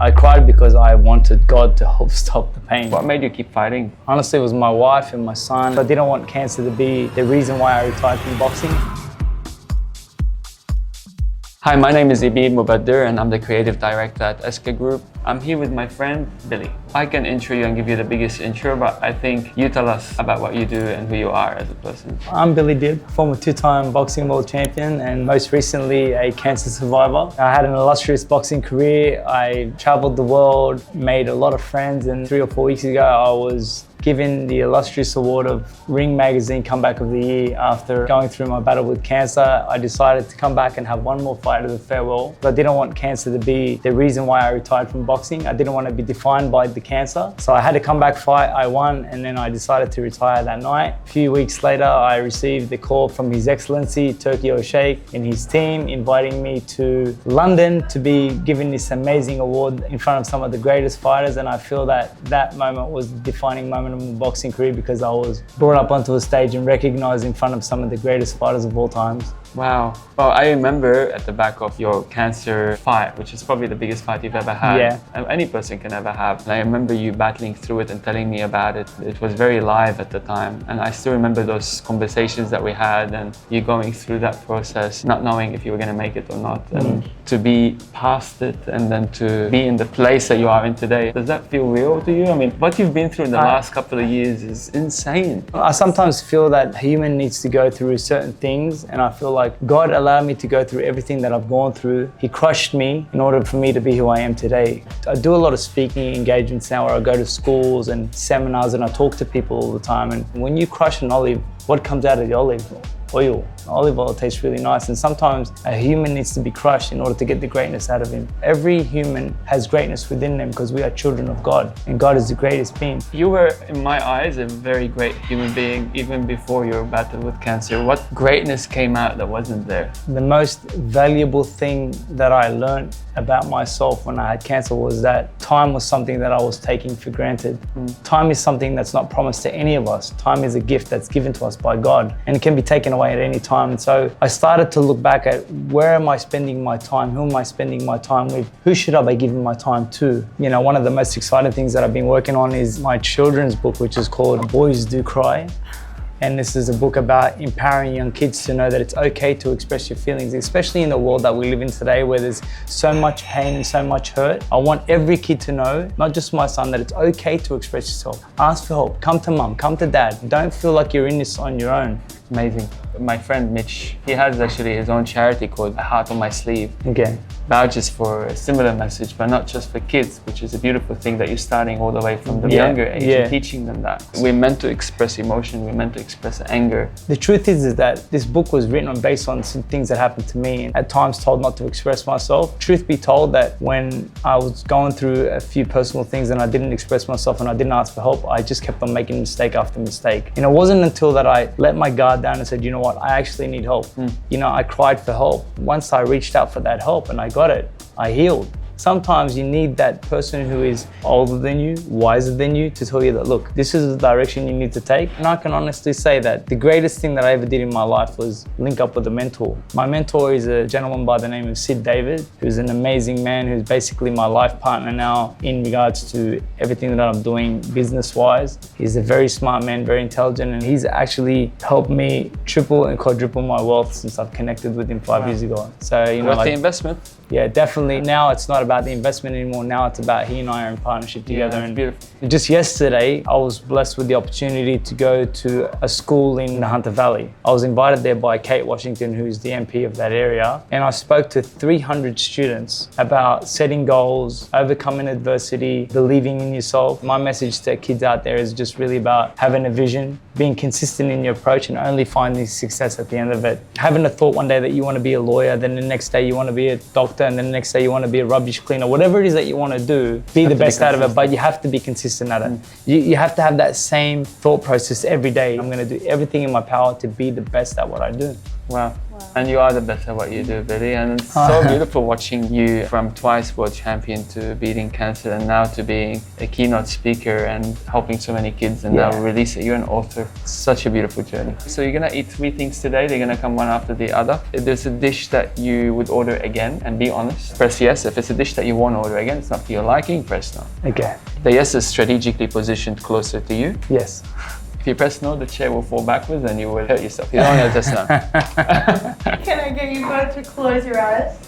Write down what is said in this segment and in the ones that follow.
I cried because I wanted God to help stop the pain. What made you keep fighting? Honestly, it was my wife and my son. I didn't want cancer to be the reason why I retired from boxing. Hi, my name is Ibib Mubaddir and I'm the creative director at Esca Group. I'm here with my friend Billy. I can intro you and give you the biggest intro, but I think you tell us about what you do and who you are as a person. I'm Billy Dib, former two-time boxing world champion and most recently a cancer survivor. I had an illustrious boxing career. I traveled the world, made a lot of friends, and 3 or 4 weeks ago I was given the illustrious award of Ring Magazine Comeback of the Year after going through my battle with cancer. I decided to come back and have one more fight as a farewell. But I didn't want cancer to be the reason why I retired from boxing. I didn't want to be defined by the cancer. So I had a comeback fight, I won, and then I decided to retire that night. A few weeks later, I received the call from His Excellency Turki Sheikh and his team inviting me to London to be given this amazing award in front of some of the greatest fighters. And I feel that that moment was the defining moment of my boxing career because I was brought up onto a stage and recognized in front of some of the greatest fighters of all times. Wow. Well, I remember at the back of your cancer fight, which is probably the biggest fight you've ever had. Yeah. Any person can ever have. And I remember you battling through it and telling me about it. It was very live at the time. And I still remember those conversations that we had and you going through that process, not knowing if you were going to make it or not. And to be past it and then to be in the place that you are in today, does that feel real to you? I mean, what you've been through in the last couple of years is insane. I sometimes feel that a human needs to go through certain things, and I feel like God allowed me to go through everything that I've gone through. He crushed me in order for me to be who I am today. I do a lot of speaking engagements now where I go to schools and seminars and I talk to people all the time. And when you crush an olive, what comes out of the olive? Oil. Olive oil tastes really nice, and sometimes a human needs to be crushed in order to get the greatness out of him. Every human has greatness within them because we are children of God, and God is the greatest being. You were, in my eyes, a very great human being even before your battle with cancer. What greatness came out that wasn't there? The most valuable thing that I learned about myself when I had cancer was that time was something that I was taking for granted. Time is something that's not promised to any of us. Time is a gift that's given to us by God, and it can be taken away at any time. And so I started to look back at where am I spending my time? Who am I spending my time with? Who should I be giving my time to? You know, one of the most exciting things that I've been working on is my children's book, which is called Boys Do Cry. And this is a book about empowering young kids to know that it's okay to express your feelings, especially in the world that we live in today where there's so much pain and so much hurt. I want every kid to know, not just my son, that it's okay to express yourself. Ask for help, come to mum, come to dad. Don't feel like you're in this on your own. Amazing. My friend Mitch, he has actually his own charity called Heart on My Sleeve. Okay. Vouches for a similar message, but not just for kids, which is a beautiful thing that you're starting all the way from the younger age and teaching them that. We're meant to express emotion, we're meant to express anger. The truth is that this book was written based on some things that happened to me, and at times told not to express myself. Truth be told, that when I was going through a few personal things and I didn't express myself and I didn't ask for help, I just kept on making mistake after mistake. And it wasn't until that I let my guard down and said, you know what, I actually need help. You know, I cried for help. Once I reached out for that help and I got it, I healed. Sometimes you need that person who is older than you, wiser than you, to tell you that, look, this is the direction you need to take. And I can honestly say that the greatest thing that I ever did in my life was link up with a mentor. My mentor is a gentleman by the name of Sid David, who's an amazing man, who's basically my life partner now in regards to everything that I'm doing business-wise. He's a very smart man, very intelligent, and he's actually helped me triple and quadruple my wealth since I've connected with him 5 years ago. So, you know, worth the investment? Yeah, definitely. Now it's not about the investment anymore. Now it's about he and I are in partnership together. Yeah, and beautiful. Just yesterday, I was blessed with the opportunity to go to a school in the Hunter Valley. I was invited there by Kate Washington, who's the MP of that area. And I spoke to 300 students about setting goals, overcoming adversity, believing in yourself. My message to kids out there is just really about having a vision, being consistent in your approach, and only finding success at the end of it. Having a thought one day that you want to be a lawyer, then the next day you want to be a doctor, and then the next day you want to be a rubbish cleaner. Whatever it is that you want to do, be the best out of it, but you have to be consistent at it. You have to have that same thought process every day. I'm going to do everything in my power to be the best at what I do. Wow. And you are the best at what you do, Billy. And it's so beautiful watching you from twice world champion to beating cancer and now to being a keynote speaker and helping so many kids and now release it. You're an author. Such a beautiful journey. So you're gonna eat 3 things today. They're gonna come one after the other. If there's a dish that you would order again, and be honest, press yes. If it's a dish that you won't order again, it's not to your liking, press no. Okay. The yes is strategically positioned closer to you. Yes. If you press no, the chair will fall backwards and you will hurt yourself. You don't want to just no. Can I get you both to close your eyes?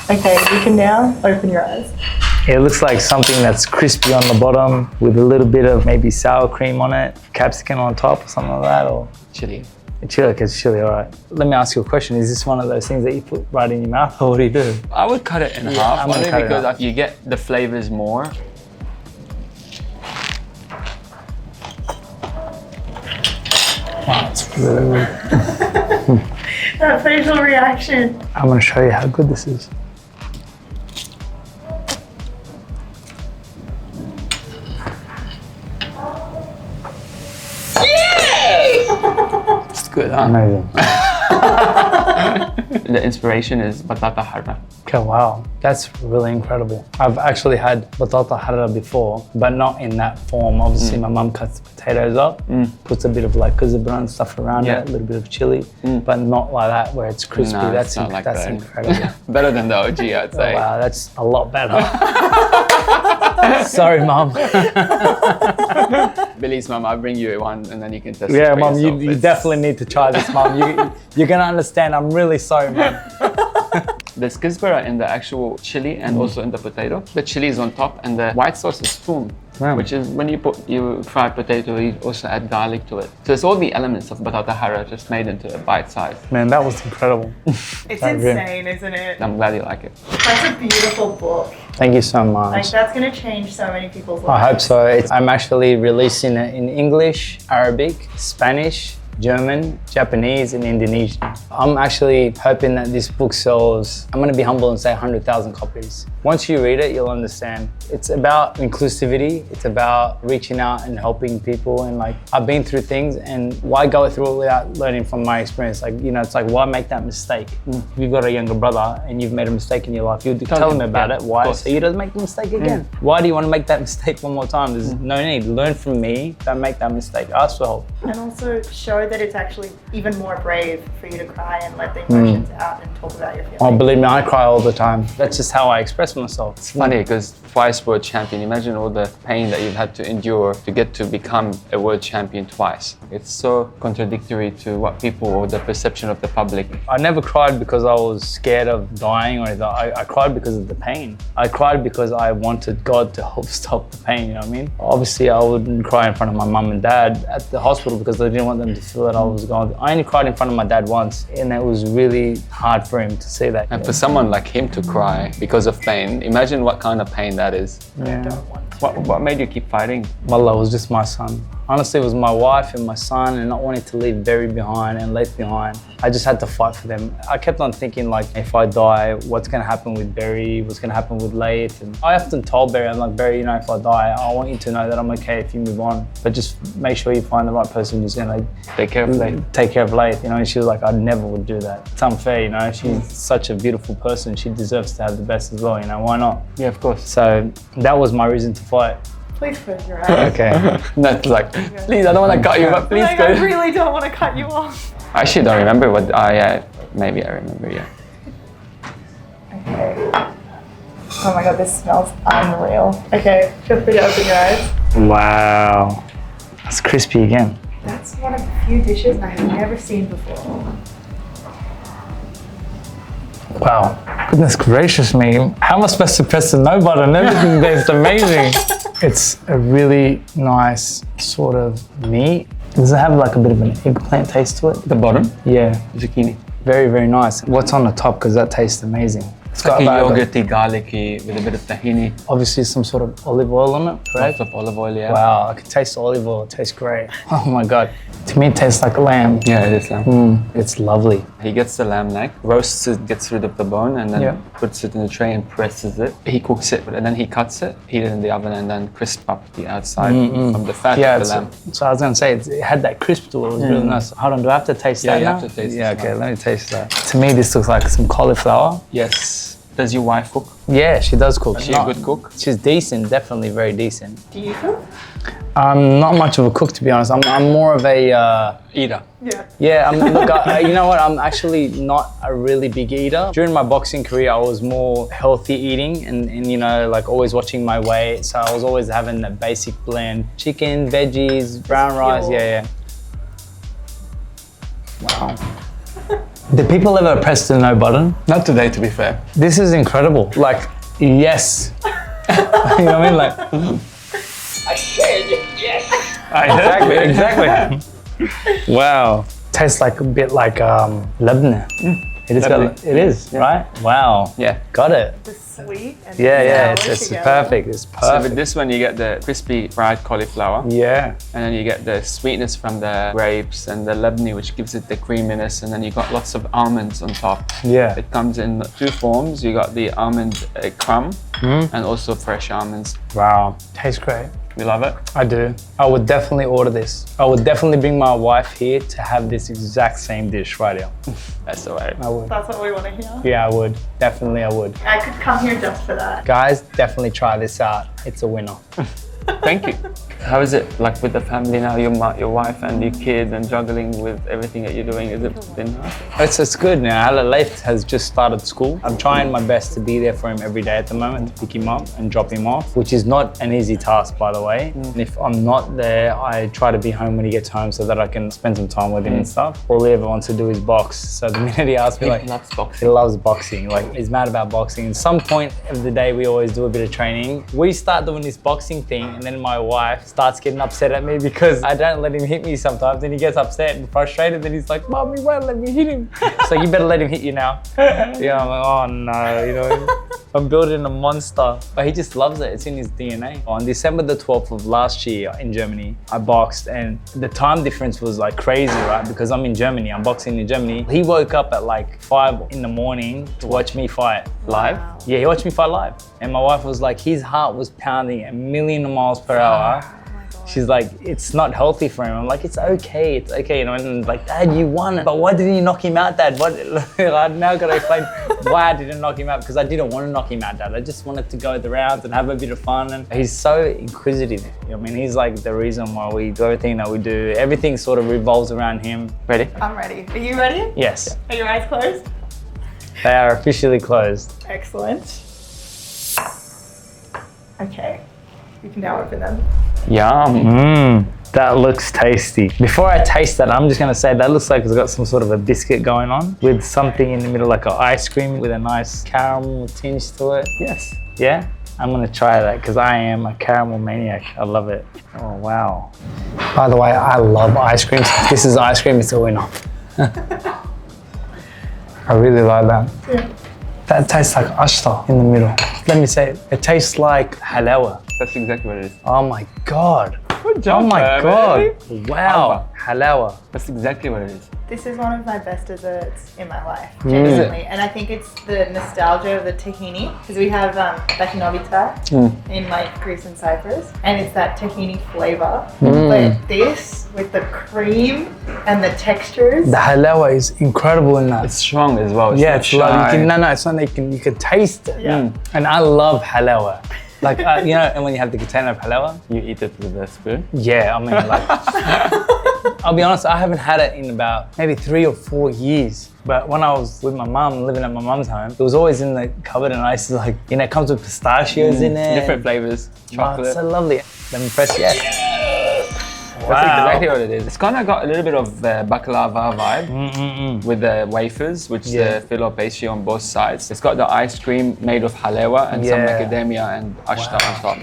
Okay, you can now open your eyes. It looks like something that's crispy on the bottom with a little bit of maybe sour cream on it, capsicum on top or something like that, or Chili. chili, because chili, all right. Let me ask you a question. Is this one of those things that you put right in your mouth, or what do you do? I would cut it in half, I'm gonna only cut it because half. you get the flavors more. Wow, it's really good. That facial reaction. I'm gonna show you how good this is. It's good, huh? Amazing. The inspiration is batata harra. Okay, wow, that's really incredible. I've actually had batata harra before, but not in that form. Obviously, my mum cuts the potatoes up, puts a bit of like kuzabran and stuff around it, a little bit of chili, but not like that where it's crispy. No, that's it's not like that's that. incredible. Better than the OG, I'd Oh, say. wow, that's a lot better. Sorry, mum. Billy's mum, I'll bring you one and then you can test it Yeah, for mum, yourself. you It's- definitely need to try this, mum. You're gonna understand. I'm really sorry, mum. There's kizbara in the actual chili and also in the potato. The chili is on top and the white sauce is spoon, which is when you put your fried potato, you also add garlic to it. So it's all the elements of batata harra just made into a bite size. Man, that was incredible. It's That really- insane, isn't it? I'm glad you like it. That's a beautiful book. Thank you so Like, much. that's gonna change so many people's lives. I hope so. I'm actually releasing it in English, Arabic, Spanish, German, Japanese, and Indonesian. I'm actually hoping that this book sells, I'm gonna be humble and say 100,000 copies. Once you read it, you'll understand. It's about inclusivity. It's about reaching out and helping people. And like, I've been through things, and why go through it without learning from my experience? Like, you know, it's like, why make that mistake? If you've got a younger brother and you've made a mistake in your life, you tell him about it. Why? So he doesn't make the mistake again. Why do you want to make that mistake one more time? There's no need. Learn from me. Don't make that mistake. Ask for help. And also show that it's actually even more brave for you to cry and let the emotions out and talk about your feelings. Oh, believe me, I cry all the time. That's just how I express myself. It's funny because twice world champion, imagine all the pain that you've had to endure to get to become a world champion twice. It's so contradictory to what people or the perception of the public. I never cried because I was scared of dying or anything. I cried because of the pain. I cried because I wanted God to help stop the pain, you know what I mean? Obviously, I wouldn't cry in front of my mum and dad at the hospital because I didn't want them to feel that I was going. I only cried in front of my dad once, and it was really hard for him to see that. And for someone like him to cry because of pain, imagine what kind of pain that is. Yeah. What made you keep fighting? Wallah, it was just my son. Honestly, it was my wife and my son, and not wanting to leave Barry behind and left behind. I just had to fight for them. I kept on thinking, like, if I die, what's gonna happen with Barry? What's gonna happen with Laith? And I often told Barry, I'm like, Barry, you know, if I die, I want you to know that I'm okay if you move on. But just make sure you find the right person who's gonna Take care of Laith. take care of Laith, you know. And she was like, I never would do that. It's unfair, you know. She's such a beautiful person. She deserves to have the best as well, you know. Why not? Yeah, of course. So that was my reason to fight. Please close your eyes. Okay. Not like, please, I don't want to cut you, but please Like, go. I really don't want to cut you off. I actually don't remember what, maybe I remember, yeah. Okay. Oh my god, this smells unreal. Okay, feel free to open your eyes. Wow. It's crispy again. That's one of the few dishes I have never seen before. Wow. Goodness gracious me. How am I supposed to press the no button? Everything tastes amazing. It's a really nice sort of meat. Does it have like a bit of an eggplant taste to it? The bottom? Yeah. Zucchini. Very, very nice. What's on the top? Because that tastes amazing. It's like a yogurty, garlicky with a bit of tahini. Obviously some sort of olive oil on it, correct? Lots of olive oil, yeah. Wow, I can taste the olive oil. It tastes great. Oh my God. To me, it tastes like lamb. Yeah, it is lamb. It's lovely. He gets the lamb neck, roasts it, gets rid of the bone, and then puts it in the tray and presses it. He cooks it, and then he cuts it, heat it in the oven, and then crisp up the outside from the fat of the lamb. So I was going to say, it had that crisp to it. It was really nice. Hold on, do I have to taste that you now? have to taste it. Yeah, okay, let me taste that. To me, this looks like some cauliflower. Yes. Does your wife cook? Yeah, she does cook. Is she a good cook? She's decent, definitely very decent. Do you cook? I'm not much of a cook, to be honest. I'm more of a... Eater. Yeah. Yeah, look, you know what? I'm actually not a really big eater. During my boxing career, I was more healthy eating and you know, like always watching my weight. So I was always having a basic blend. Chicken, veggies, brown rice, yeah. Wow. Did people ever press the no button? Not today, to be fair. This is incredible. Like, yes. You know what I mean? Like, I said yes. Exactly. Wow. Tastes like a bit like labneh. It is, right? Wow. Yeah. Got it. The sweet and Yeah, sour it's together. perfect. It's So perfect. with this one, you get the crispy fried cauliflower. Yeah. And then you get the sweetness from the grapes and the labneh, which gives it the creaminess. And then you got lots of almonds on top. Yeah. It comes in two forms. You got the almond crumb and also fresh almonds. Wow. Tastes great. You love it? I do. I would definitely order this. I would definitely bring my wife here to have this exact same dish right here. That's the way. I would. That's what we want to hear. Yeah, I would. Definitely, I would. I could come here just for that. Guys, definitely try this out. It's a winner. Thank you. How is it like with the family now, your wife and your kids and juggling with everything that you're doing? Has it been hard? It's good now. Leif has just started school. I'm trying my best to be there for him every day at the moment to pick him up and drop him off, which is not an easy task, by the way. And if I'm not there, I try to be home when he gets home so that I can spend some time with him and stuff. All he ever wants to do is box. So the minute he asks me, like, He loves boxing. he loves boxing. Like, he's mad about boxing. At some point of the day, we always do a bit of training. We start doing this boxing thing, and then my wife starts getting upset at me because I don't let him hit me sometimes, and he gets upset and frustrated. Then he's like, "Mom, you won't let me hit him." So you better let him hit you now. Yeah, I'm like, oh no, you know, I'm building a monster. But he just loves it. It's in his DNA. On December the 12th of last year in Germany, I boxed, and the time difference was like crazy, right? Because I'm in Germany, I'm boxing in Germany. He woke up at like 5 in the morning to watch me fight live. Wow. Yeah, he watched me fight live. And my wife was like, his heart was pounding a million miles per hour. She's like, it's not healthy for him. I'm like, it's okay, you know. And like, Dad, you won. But why didn't you knock him out, Dad? What? I've now got to explain why I didn't knock him out, because I didn't want to knock him out, Dad. I just wanted to go the rounds and have a bit of fun. And he's so inquisitive. I mean, he's like the reason why we do everything that we do. Everything sort of revolves around him. Ready? I'm ready. Are you ready? Yes. Are your eyes closed? They are officially closed. Excellent. Okay. You can now open them. Yum. That looks tasty. Before I taste that, I'm just gonna say that looks like it's got some sort of a biscuit going on with something in the middle, like an ice cream with a nice caramel tinge to it. Yes. Yeah? I'm gonna try that because I am a caramel maniac. I love it. Oh, wow. By the way, I love ice cream. If this is ice cream, it's a winner. I really like that. Yeah. That tastes like ashta in the middle. Let me say it. It tastes like halawa. That's exactly what it is. Oh my God. Good job, Oh my man. God. Wow. Halawa. That's exactly what it is. This is one of my best desserts in my life, genuinely. And I think it's the nostalgia of the tahini, because we have tahinovita in like Greece and Cyprus, and it's that tahini flavor. But this, with the cream and the textures, The halawa is incredible in that. It's strong as well. Yeah, not it's like, shy. it's something you can taste it. Yeah. And I love halawa. Like, you know, and when you have the container of halawa, You eat it with a spoon. yeah, I mean, like, I'll be honest, I haven't had it in about maybe 3 or 4 years. But when I was with my mum, living at my mum's home, it was always in the cupboard, and I used to like, you know, it comes with pistachios in it. Different flavors. Oh, Chocolate. it's so lovely. Let me press yes. That's exactly what it is. It's kind of got a little bit of baklava vibe with the wafers, which is the filo pastry on both sides. It's got the ice cream made of halewa and some Yeah. macadamia and ashta on top.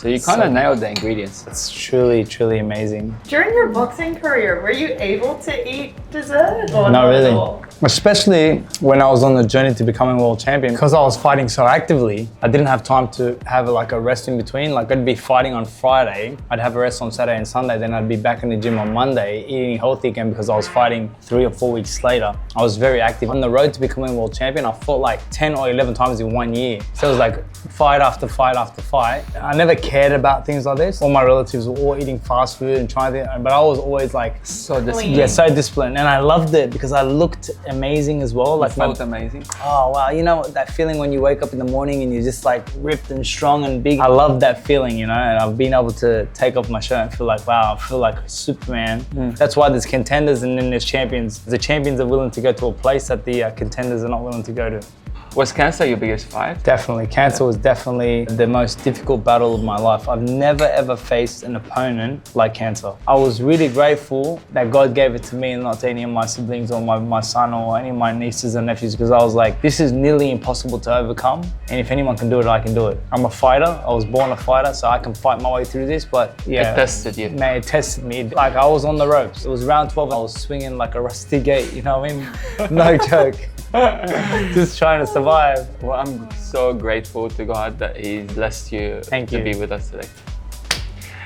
So you kind of nailed the ingredients. It's truly, truly amazing. During your boxing career, were you able to eat dessert or Not at really. all? Especially when I was on the journey to becoming world champion. Because I was fighting so actively, I didn't have time to have like a rest in between. Like I'd be fighting on Friday, I'd have a rest on Saturday and Sunday, then I'd be back in the gym on Monday, eating healthy again because I was fighting 3 or 4 weeks later. I was very active. On the road to becoming world champion, I fought like 10 or 11 times in 1 year. So it was like fight after fight after fight. I never cared about things like this. All my relatives were all eating fast food and trying to, but I was always like, So disciplined. yeah, so disciplined. And I loved it because I looked amazing as well. Like Felt amazing. oh wow, you know that feeling when you wake up in the morning and you're just like ripped and strong and big. I love that feeling, you know, and I've been able to take off my shirt and feel like, wow, I feel like Superman. That's why there's contenders and then there's champions. The champions are willing to go to a place that the contenders are not willing to go to. Was cancer your biggest fight? Definitely. Cancer was definitely the most difficult battle of my life. I've never ever faced an opponent like cancer. I was really grateful that God gave it to me and not to any of my siblings or my son or any of my nieces and nephews, because I was like, this is nearly impossible to overcome. And if anyone can do it, I can do it. I'm a fighter. I was born a fighter, so I can fight my way through this. But yeah, It tested you. man, it tested me. Like I was on the ropes. It was round 12. I was swinging like a rusty gate, you know what I mean? No joke. Just trying to survive. Well, I'm so grateful to God that He's blessed you Thank to you. be with us today.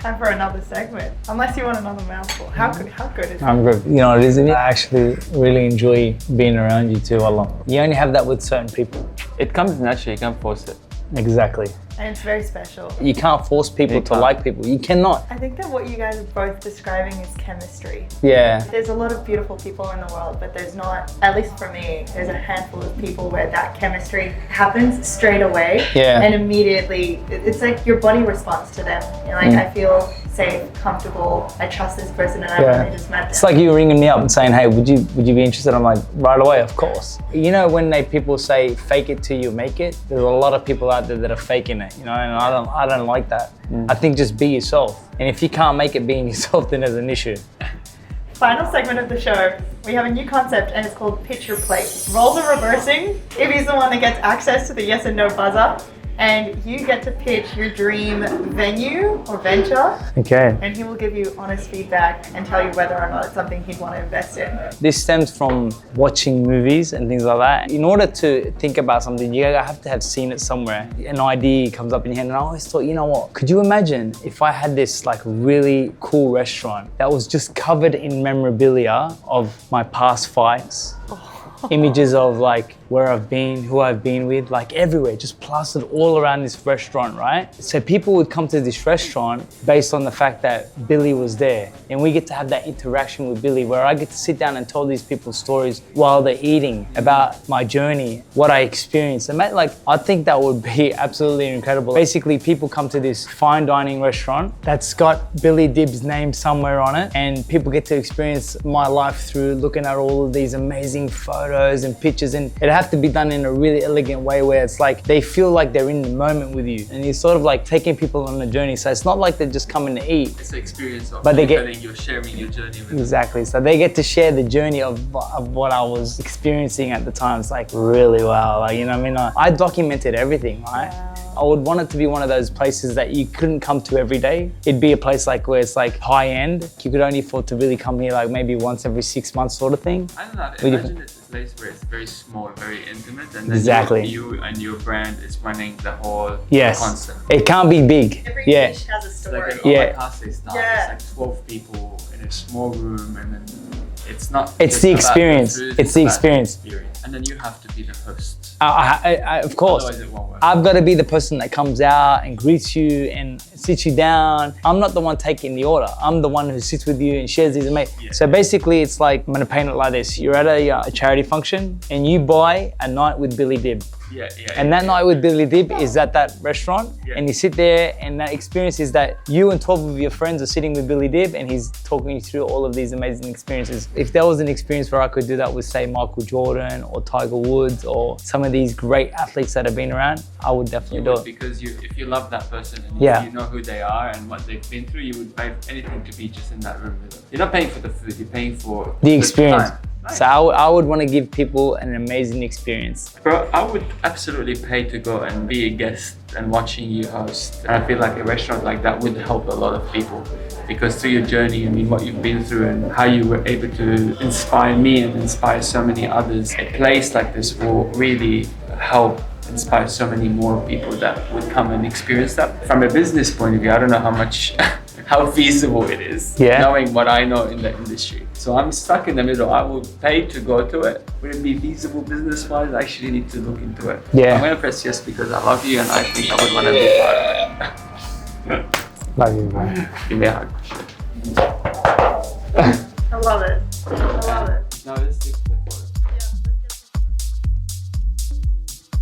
Time for another segment. Unless you want another mouthful. How good is it? I'm good. You know what it is? I actually really enjoy being around you too, Allah. You only have that with certain people. It comes naturally, you can't force it. Exactly. And it's very special. You can't force people You to can't. like people. You cannot. I think that what you guys are both describing is chemistry. Yeah. There's a lot of beautiful people in the world, but there's not, at least for me, there's a handful of people where that chemistry happens straight away. Yeah. And immediately, it's like your body responds to them. You're like, I feel safe, comfortable, I trust this person, and I really just met them. It's like you ringing me up and saying, hey, would you be interested? I'm like, right away, of course. You know, when people say fake it till you make it, there's a lot of people out there that are faking it, you know, and I don't like that. I think just be yourself. And if you can't make it being yourself, then there's an issue. Final segment of the show, we have a new concept and it's called Pitch Your Plate. Roles are reversing. Ibby's the one that gets access to the yes and no buzzer, and you get to pitch your dream venue or venture, Okay. and he will give you honest feedback and tell you whether or not it's something he'd want to invest in. This stems from watching movies and things like that. In order to think about something, you have to have seen it somewhere. An idea comes up in your head, and I always thought, you know what? Could you imagine if I had this like really cool restaurant that was just covered in memorabilia of my past fights? Images of like where I've been, who I've been with, like everywhere, just plastered all around this restaurant, right? So people would come to this restaurant based on the fact that Billy was there. And we get to have that interaction with Billy where I get to sit down and tell these people stories while they're eating about my journey, what I experienced. And like, I think that would be absolutely incredible. Basically, people come to this fine dining restaurant that's got Billy Dib's name somewhere on it, and people get to experience my life through looking at all of these amazing photos and pictures, and it have to be done in a really elegant way where it's like they feel like they're in the moment with you, and you're sort of like taking people on a journey. So it's not like they're just coming to eat. It's the experience of But they get- telling you're sharing your journey with Exactly. So they get to share the journey of what I was experiencing at the time. It's like really wow. Like, you know what I mean? I documented everything, right? I would want it to be one of those places that you couldn't come to every day. It'd be a place like where it's like high end. You could only afford to really come here like maybe once every 6 months sort of thing. I don't know, Really- imagine it's a place where it's very small, very intimate, and then Exactly. you and your brand is running the whole Yes. concept. It can't be big. Every Yeah. dish has a It's story. like an Yeah. omakase style. Yeah. It's like 12 people in a small room, and then it's not. It's just the about experience. food, It's the about experience. And then you have to be the host. Of course. Otherwise it won't work. I've got to be the person that comes out and greets you and sits you down. I'm not the one taking the order. I'm the one who sits with you and shares these amazing. Yeah. So basically, it's like, I'm gonna paint it like this. You're at a charity function and you buy a night with Billy Dib. Yeah. And that night with Billy Dib is at that restaurant, Yeah. and you sit there, and that experience is that you and 12 of your friends are sitting with Billy Dib, and he's talking you through all of these amazing experiences. If there was an experience where I could do that with, say, Michael Jordan or Tiger Woods or some of these great athletes that have been around, I would definitely You do would, it. because if you love that person and Yeah. you know who they are and what they've been through, you would pay anything to be just in that room with them. You're not paying for the food, you're paying for The experience. time. So I would want to give people an amazing experience. Bro, I would absolutely pay to go and be a guest and watching you host. And I feel like a restaurant like that would help a lot of people. Because through your journey, I mean, what you've been through and how you were able to inspire me and inspire so many others, a place like this will really help inspire so many more people that would come and experience that. From a business point of view, I don't know how much, how feasible it is, knowing what I know in the industry. So I'm stuck in the middle. I would pay to go to it. Would it be feasible business-wise? I actually need to look into it. Yeah. I'm gonna press yes because I love you and I think I would want to be part of it. Love you, bro. Give me a hug.